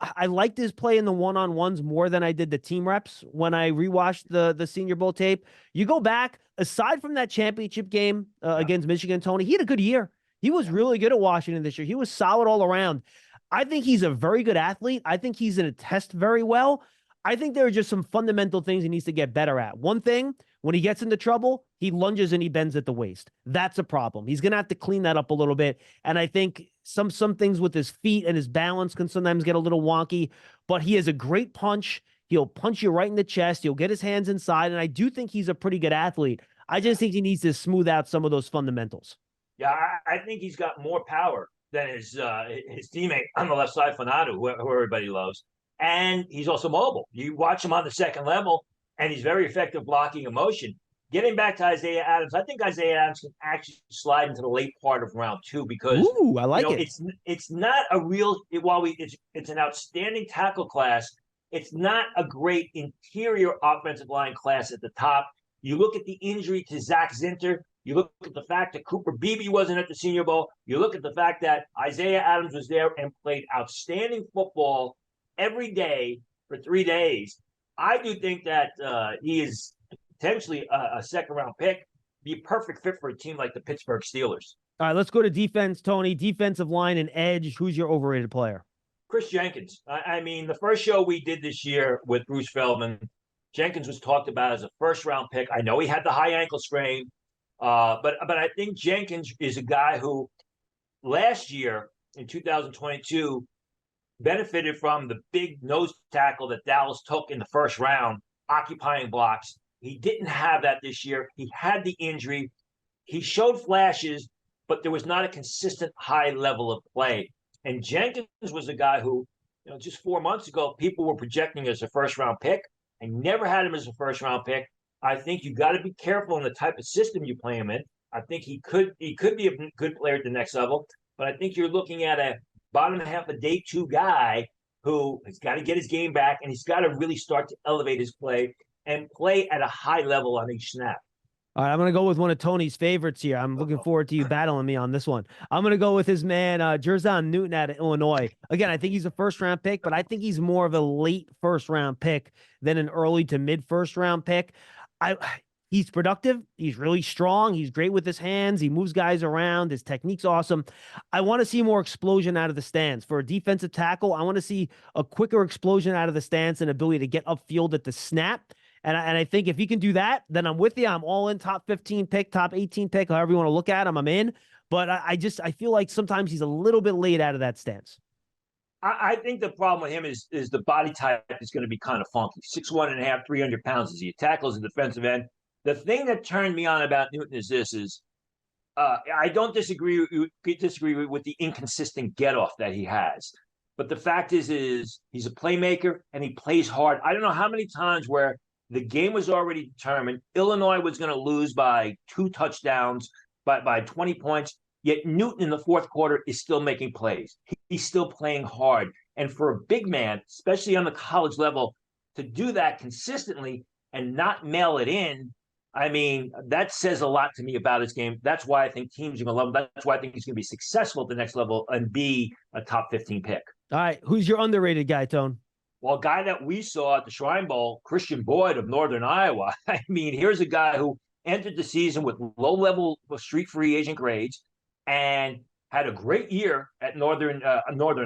I liked his play in the one-on-ones more than I did the team reps when I rewatched the Senior Bowl tape. You go back, aside from that championship game against Michigan, Tony, he had a good year. He was really good at Washington this year. He was solid all around. I think he's a very good athlete. I think he's going to test very well. I think there are just some fundamental things he needs to get better at. One thing, When he gets into trouble, he lunges and he bends at the waist. That's a problem. He's going to have to clean that up a little bit. And I think some things with his feet and his balance can sometimes get a little wonky, but he has a great punch. He'll punch you right in the chest. He'll get his hands inside. And I do think he's a pretty good athlete. I just think he needs to smooth out some of those fundamentals. Yeah, I think he's got more power than his teammate on the left side, Fanatu, who everybody loves. And he's also mobile. You watch him on the second level, and he's very effective blocking in motion. Getting back to Isaiah Adams, I think Isaiah Adams can actually slide into the late part of round 2 because Ooh, I like it. It's not a real it's an outstanding tackle class. It's not a great interior offensive line class at the top. You look at the injury to Zach Zinter. You look at the fact that Cooper Beebe wasn't at the Senior Bowl. You look at the fact that Isaiah Adams was there and played outstanding football every day for 3 days. I do think that he is potentially a second-round pick, be a perfect fit for a team like the Pittsburgh Steelers. All right, let's go to defense, Tony. Defensive line and edge. Who's your overrated player? Chris Jenkins. I mean, the first show we did this year with Bruce Feldman, Jenkins was talked about as a first-round pick. I know he had the high ankle sprain, but I think Jenkins is a guy who last year in 2022 benefited from the big nose tackle that Dallas took in the first round, occupying blocks. He didn't have that this year. He had the injury. He showed flashes, but there was not a consistent high level of play. And Jenkins was a guy who, just 4 months ago, people were projecting as a first-round pick. I never had him as a first-round pick. I think you got to be careful in the type of system you play him in. I think he could be a good player at the next level, but I think you're looking at a bottom half of day 2 guy who has got to get his game back, and he's got to really start to elevate his play and play at a high level on each snap. All right, I'm going to go with one of Tony's favorites here. I'm looking forward to you battling me on this one. I'm going to go with his man, Jerzon Newton out of Illinois. Again, I think he's a first-round pick, but I think he's more of a late first-round pick than an early to mid-first-round pick. He's productive. He's really strong. He's great with his hands. He moves guys around. His technique's awesome. I want to see more explosion out of the stands. For a defensive tackle, I want to see a quicker explosion out of the stance and ability to get upfield at the snap. And I think if he can do that, then I'm with you. I'm all in, top 15 pick, top 18 pick, however you want to look at him, I'm in. But I feel like sometimes he's a little bit late out of that stance. I think the problem with him is the body type is going to be kind of funky. 6'1.5", 300 pounds as he tackles the defensive end. The thing that turned me on about Newton is I don't disagree with the inconsistent get-off that he has. But the fact is he's a playmaker and he plays hard. I don't know how many times where the game was already determined. Illinois was going to lose by 2 touchdowns, by 20 points. Yet Newton in the fourth quarter is still making plays. He's still playing hard. And for a big man, especially on the college level, to do that consistently and not mail it in, I mean, that says a lot to me about his game. That's why I think teams are going to love him. That's why I think he's going to be successful at the next level and be a top 15 pick. All right, who's your underrated guy, Tone? Well, a guy that we saw at the Shrine Bowl, Christian Boyd of Northern Iowa. I mean, here's a guy who entered the season with low-level street free agent grades and had a great year at Northern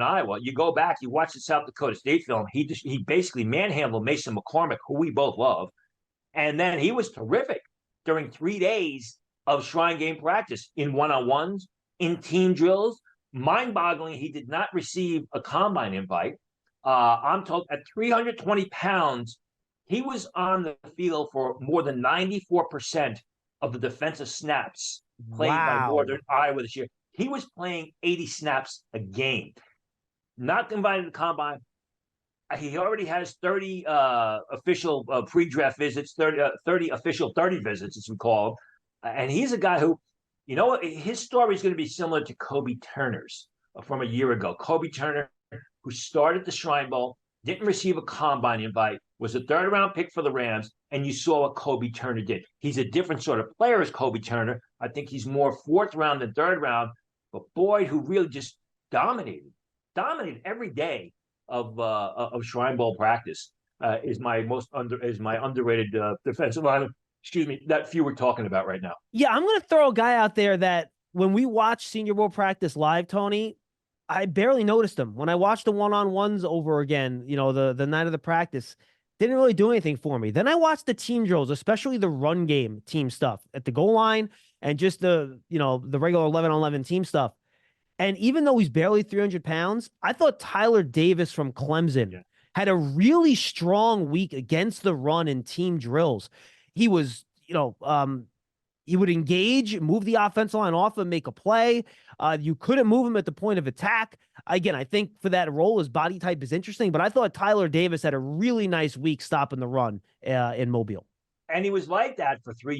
Iowa. You go back, you watch the South Dakota State film. He basically manhandled Mason McCormick, who we both love, and then he was terrific during 3 days of Shrine game practice in one-on-ones, in team drills. Mind-boggling, he did not receive a combine invite. I'm told at 320 pounds, he was on the field for more than 94% of the defensive snaps played by Northern Iowa this year. He was playing 80 snaps a game. Not invited to the combine. He already has 30 official pre-draft visits, 30 official 30 visits, as we call them. And he's a guy who, his story is going to be similar to Kobe Turner's from a year ago. Kobe Turner, who started the Shrine Bowl, didn't receive a combine invite, was a third-round pick for the Rams, and you saw what Kobe Turner did. He's a different sort of player as Kobe Turner. I think he's more fourth round than third round, but Boyd, who really just dominated every day of Shrine Bowl practice, is my underrated defensive lineman. Excuse me, that few we're talking about right now. Yeah, I'm going to throw a guy out there that when we watch Senior Bowl practice live, Tony, I barely noticed him. When I watched the one-on-ones over again, the night of the practice, didn't really do anything for me. Then I watched the team drills, especially the run game team stuff at the goal line and just the regular 11-on-11 team stuff. And even though he's barely 300 pounds, I thought Tyler Davis from Clemson had a really strong week against the run in team drills. He was, he would engage, move the offensive line off and make a play. You couldn't move him at the point of attack. Again, I think for that role, his body type is interesting, but I thought Tyler Davis had a really nice week stopping the run in Mobile. And he was like that for 4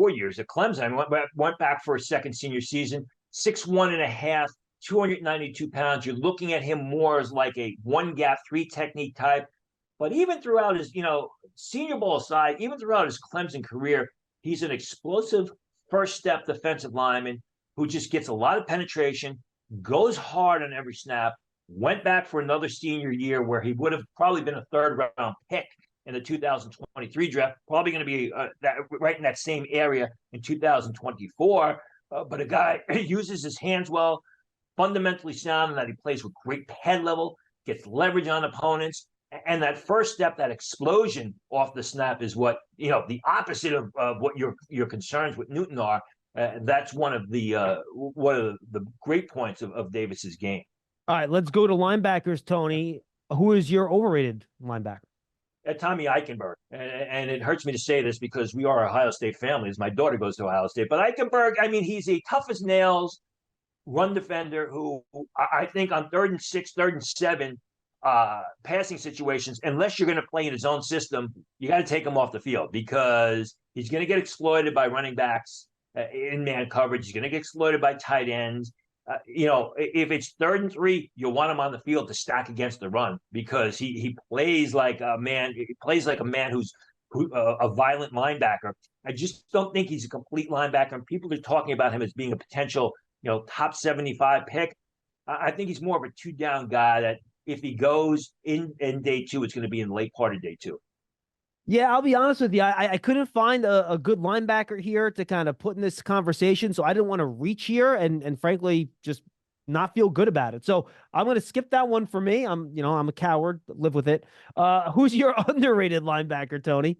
years at Clemson. Went back for a second senior season, 6'1.5", 292 pounds. You're looking at him more as like a one gap, three technique type. But even throughout his, Senior Bowl aside, even throughout his Clemson career, he's an explosive first step defensive lineman who just gets a lot of penetration, goes hard on every snap, went back for another senior year where he would have probably been a third round pick in the 2023 draft, probably going to be right in that same area in 2024. But a guy uses his hands well, fundamentally sound, and that he plays with great head level, gets leverage on opponents. And that first step, that explosion off the snap is what, the opposite of what your concerns with Newton are. That's one of the great points of Davis's game. All right, let's go to linebackers, Tony. Who is your overrated linebacker? Tommy Eichenberg. And it hurts me to say this because we are Ohio State families. My daughter goes to Ohio State. But Eichenberg, he's a tough as nails run defender who I think on 3rd and 6, 3rd and 7, passing situations, unless you're going to play in his own system, you got to take him off the field because he's going to get exploited by running backs in man coverage. He's going to get exploited by tight ends. If it's 3rd and 3, you'll want him on the field to stack against the run because he plays like a man. He plays like a man who's a violent linebacker. I just don't think he's a complete linebacker. And people are talking about him as being a potential, top 75 pick. I think he's more of a 2-down guy that if he goes in day 2, it's going to be in the late part of day 2. Yeah, I'll be honest with you. I couldn't find a good linebacker here to kind of put in this conversation, so I didn't want to reach here and frankly just not feel good about it. So I'm going to skip that one for me. I'm a coward, live with it. Who's your underrated linebacker, Tony?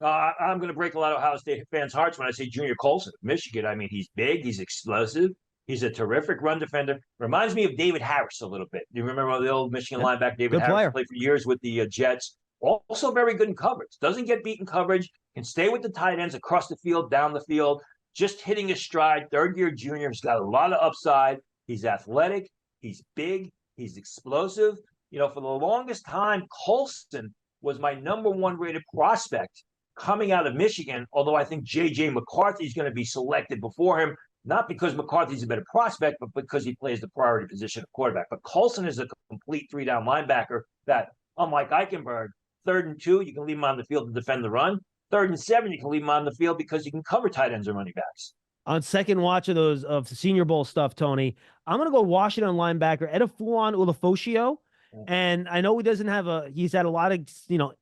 I'm going to break a lot of Ohio State fans' hearts when I say Junior Colson, Michigan. He's big, he's explosive, he's a terrific run defender. Reminds me of David Harris a little bit. Do you remember the old Michigan linebacker David Harris? Player. Played for years with the Jets. Also very good in coverage. Doesn't get beat in coverage. Can stay with the tight ends across the field, down the field. Just hitting his stride. 3rd-year junior. He's got a lot of upside. He's athletic. He's big. He's explosive. For the longest time, Colson was my number 1 rated prospect coming out of Michigan, although I think J.J. McCarthy is going to be selected before him, not because McCarthy's a better prospect, but because he plays the priority position of quarterback. But Colson is a complete 3-down linebacker that, unlike Eichenberg, 3rd and 2, you can leave him on the field to defend the run. 3rd and 7, you can leave him on the field because you can cover tight ends and running backs. On second watch of the Senior Bowl stuff, Tony, I'm going to go Washington linebacker Edefuan Ulofoshio. And I know he's had a lot of,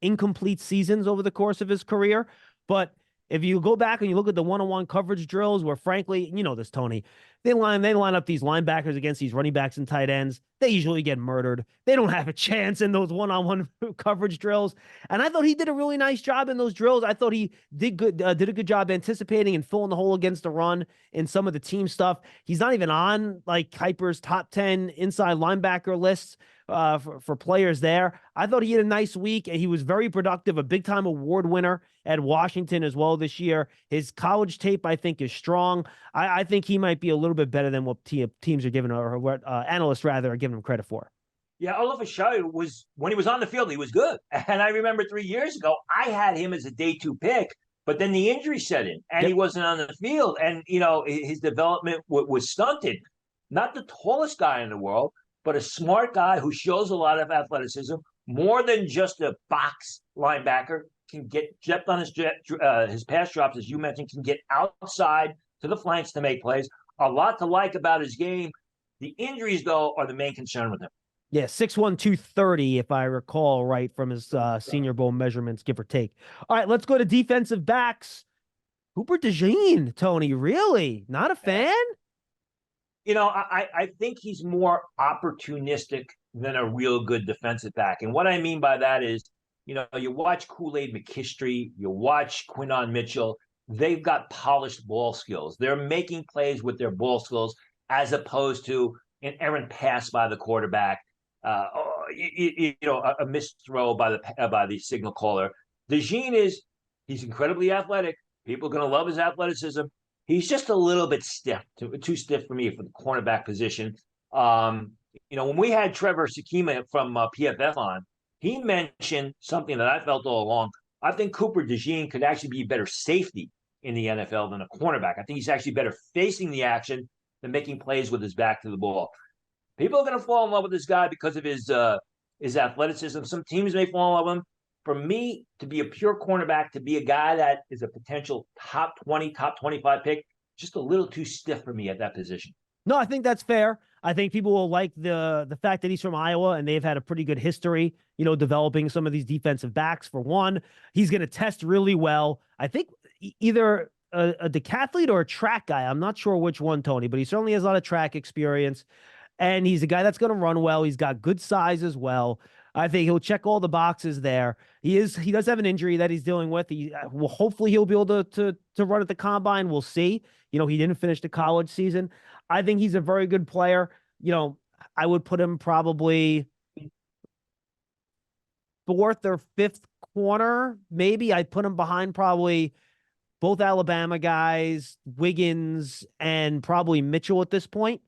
incomplete seasons over the course of his career, but if you go back and you look at the one-on-one coverage drills where, frankly, this, Tony, they line up these linebackers against these running backs and tight ends. They usually get murdered. They don't have a chance in those one-on-one coverage drills. And I thought he did a really nice job in those drills. I thought he did a good job anticipating and filling the hole against the run in some of the team stuff. He's not even on like Kuiper's top 10 inside linebacker lists for players there. I thought he had a nice week and he was very productive, a big-time award winner at Washington as well this year. His college tape, I think, is strong. I think he might be a little bit better than what teams are giving, or what analysts rather are giving him credit for. Yeah, Olafashai was, when he was on the field, he was good. And I remember 3 years ago, I had him as a day 2 pick, but then the injury set in and he wasn't on the field. And, his development was stunted. Not the tallest guy in the world, but a smart guy who shows a lot of athleticism, more than just a box linebacker, can get depth on his pass drops, as you mentioned, can get outside to the flanks to make plays. A lot to like about his game. The injuries, though, are the main concern with him. Yeah, 6'1", 230, if I recall right from his Senior Bowl measurements, give or take. All right, let's go to defensive backs. Hooper DeJean, Tony, really? Not a fan? I think he's more opportunistic than a real good defensive back. And what I mean by that is You watch Kool-Aid McKinstry, you watch Quinnon Mitchell. They've got polished ball skills. They're making plays with their ball skills as opposed to an errant pass by the quarterback, a missed throw by the signal caller. He's incredibly athletic. People are going to love his athleticism. He's just a little bit stiff, too stiff for me for the cornerback position. When we had Trevor Sakima from PFF on, he mentioned something that I felt all along. I think Cooper DeJean could actually be a better safety in the NFL than a cornerback. I think he's actually better facing the action than making plays with his back to the ball. People are going to fall in love with this guy because of his athleticism. Some teams may fall in love with him. For me, to be a pure cornerback, to be a guy that is a potential top 20, top 25 pick, just a little too stiff for me at that position. No, I think that's fair. I think people will like the fact that he's from Iowa and they've had a pretty good history, developing some of these defensive backs. For one, he's going to test really well. I think either a decathlete or a track guy. I'm not sure which one, Tony, but he certainly has a lot of track experience. And he's a guy that's going to run well. He's got good size as well. I think he'll check all the boxes there. He does have an injury that he's dealing with. Hopefully he'll be able to run at the combine. We'll see. He didn't finish the college season. I think he's a very good player. I would put him probably fourth or fifth corner. Maybe I'd put him behind probably both Alabama guys, Wiggins and probably Mitchell at this point.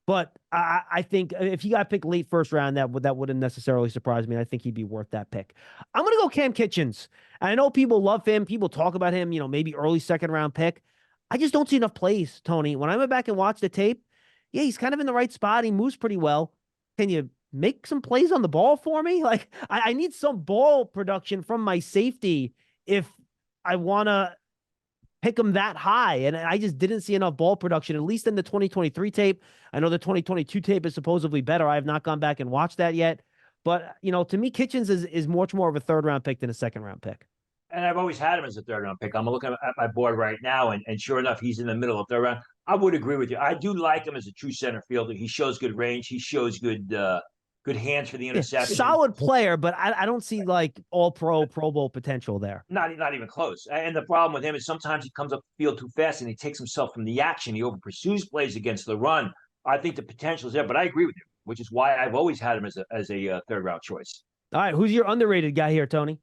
But I think if he got picked late first round, that wouldn't necessarily surprise me. I think he'd be worth that pick. I'm going to go Cam Kitchens. And I know people love him. People talk about him, maybe early second round pick. I just don't see enough plays, Tony. When I went back and watched the tape, yeah, he's kind of in the right spot. He moves pretty well. Can you make some plays on the ball for me? Like, I need some ball production from my safety if I want to pick him that high. And I just didn't see enough ball production, at least in the 2023 tape. I know the 2022 tape is supposedly better. I have not gone back and watched that yet. But, to me, Kitchens is much more of a third-round pick than a second-round pick. And I've always had him as a third-round pick. I'm looking at my board right now, and sure enough, he's in the middle of third round. I would agree with you. I do like him as a true center fielder. He shows good range. He shows good hands for the interception. Solid player, but I don't see like all-pro, Pro Bowl potential there. Not even close. And the problem with him is sometimes he comes up the field too fast and he takes himself from the action. He over-pursues plays against the run. I think the potential is there, but I agree with you, which is why I've always had him as a third-round choice. All right, who's your underrated guy here, Tony?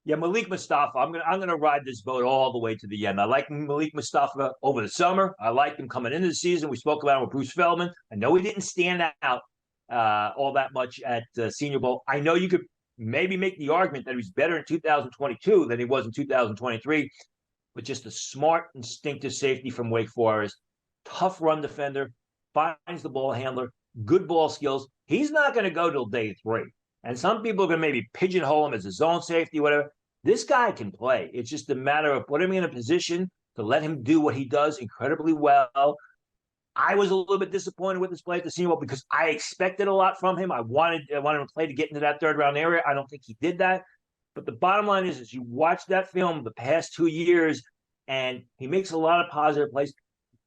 Yeah, Malik Mustafa. I'm gonna ride this boat all the way to the end. I like Malik Mustafa over the summer. I liked him coming into the season. We spoke about him with Bruce Feldman. I know he didn't stand out all that much at Senior Bowl. I know you could maybe make the argument that he was better in 2022 than he was in 2023, but just a smart, instinctive safety from Wake Forest, tough run defender, finds the ball handler, good ball skills. He's not going to go till day 3. And some people are going to maybe pigeonhole him as a zone safety, whatever. This guy can play. It's just a matter of putting him in a position to let him do what he does incredibly well. I was a little bit disappointed with his play at the Senior Bowl because I expected a lot from him. I wanted him to play to get into that third round area. I don't think he did that. But the bottom line is you watch that film the past 2 years, and he makes a lot of positive plays.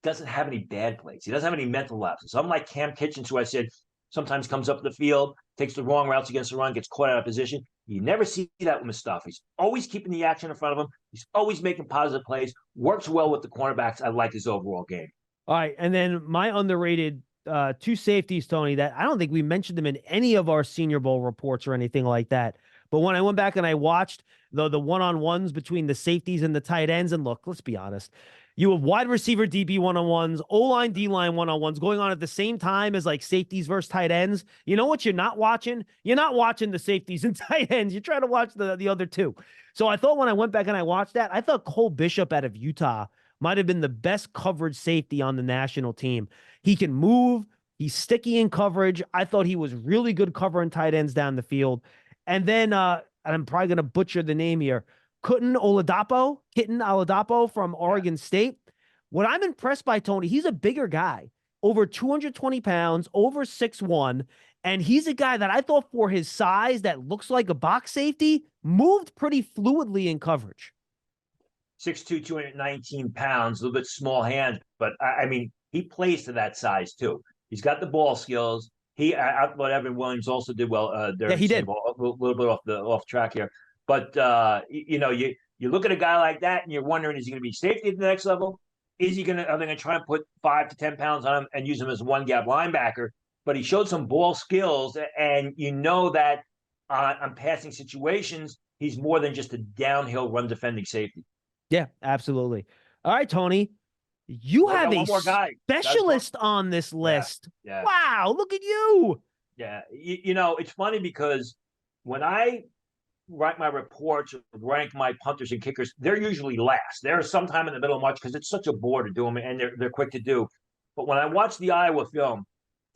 Doesn't have any bad plays. He doesn't have any mental lapses. Unlike Cam Kitchens, who I said sometimes comes up the field, takes the wrong routes against the run, gets caught out of position. You never see that with Mustafa. He's always keeping the action in front of him. He's always making positive plays, works well with the cornerbacks. I like his overall game. All right, and then my underrated two safeties, Tony, that I don't think we mentioned them in any of our Senior Bowl reports or anything like that. But when I went back and I watched the one-on-ones between the safeties and the tight ends, and look, let's be honest, you have wide receiver DB one-on-ones, O-line, D-line one-on-ones going on at the same time as like safeties versus tight ends. You know what you're not watching? You're not watching the safeties and tight ends. You're trying to watch the other two. So I thought when I went back and I watched that, I thought Cole Bishop out of Utah might have been the best coverage safety on the national team. He can move. He's sticky in coverage. I thought he was really good covering tight ends down the field. And then, and I'm probably going to butcher the name here, Kitten Oladapo from Oregon State. What I'm impressed by, Tony, he's a bigger guy, over 220 pounds, over 6'1", and he's a guy that I thought for his size that looks like a box safety, moved pretty fluidly in coverage. 6'2", 219 pounds, a little bit small hands, but I mean, he plays to that size too. He's got the ball skills. I thought Evan Williams also did well. Yeah, he did. A little bit off track here, but you look at a guy like that and you're wondering, is he going to be safety at the next level? Are they going to try and put 5 to 10 pounds on him and use him as one gap linebacker? But he showed some ball skills, and that on passing situations, he's more than just a downhill run defending safety. Yeah, absolutely. All right, Tony, you have a specialist on this list. Yeah. Wow, look at you. Yeah, it's funny because when I write my reports, rank my punters and kickers, they're usually last. They're sometime in the middle of March because it's such a bore to do them, and they're quick to do. But when I watched the Iowa film,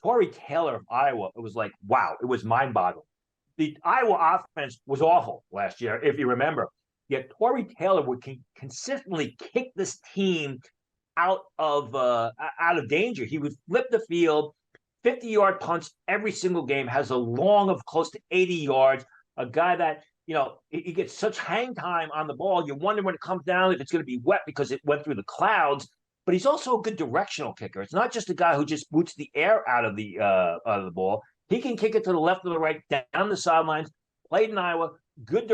Tory Taylor of Iowa, it was like, wow, it was mind-boggling. The Iowa offense was awful last year, if you remember. Yet Tory Taylor would consistently kick this team out of danger. He would flip the field, 50-yard punts every single game, has a long of close to 80 yards. A guy that, he gets such hang time on the ball. You wonder when it comes down if it's going to be wet because it went through the clouds. But he's also a good directional kicker. It's not just a guy who just boots the air out of the ball. He can kick it to the left or the right, down the sidelines. Played in Iowa. Good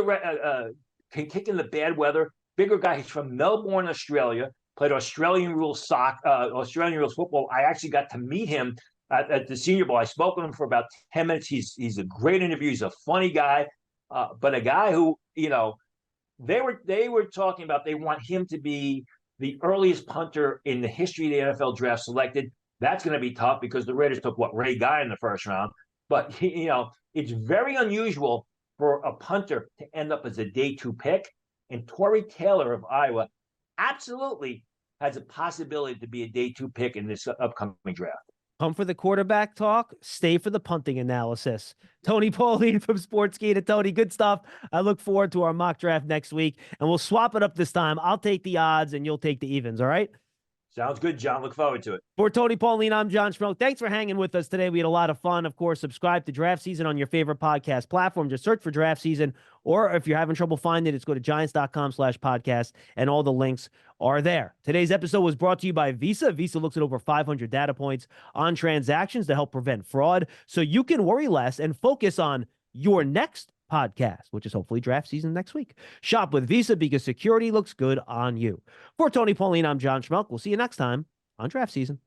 can kick in the bad weather. Bigger guy. He's from Melbourne, Australia. Played Australian rules football. I actually got to meet him at the Senior Bowl. I spoke with him for about 10 minutes. He's a great interview. He's a funny guy, but a guy who they were talking about. They want him to be the earliest punter in the history of the NFL draft selected. That's going to be tough because the Raiders took Ray Guy in the first round. But it's very unusual for a punter to end up as a day 2 pick. And Tory Taylor of Iowa absolutely has a possibility to be a day 2 pick in this upcoming draft. Come for the quarterback talk, stay for the punting analysis. Tony Pauline from Sportskeeda. Tony, good stuff. I look forward to our mock draft next week, and we'll swap it up this time. I'll take the odds, and you'll take the evens, all right? Sounds good, John. Look forward to it. For Tony Pauline, I'm John Schmeelk. Thanks for hanging with us today. We had a lot of fun. Of course, subscribe to Draft Season on your favorite podcast platform. Just search for Draft Season, or if you're having trouble finding it, it's go to giants.com/podcast, and all the links are there. Today's episode was brought to you by Visa. Visa looks at over 500 data points on transactions to help prevent fraud, so you can worry less and focus on your next podcast, which is hopefully Draft Season next week. Shop with Visa because security looks good on you. For Tony Pauline, I'm John Schmeelk. We'll see you next time on Draft Season.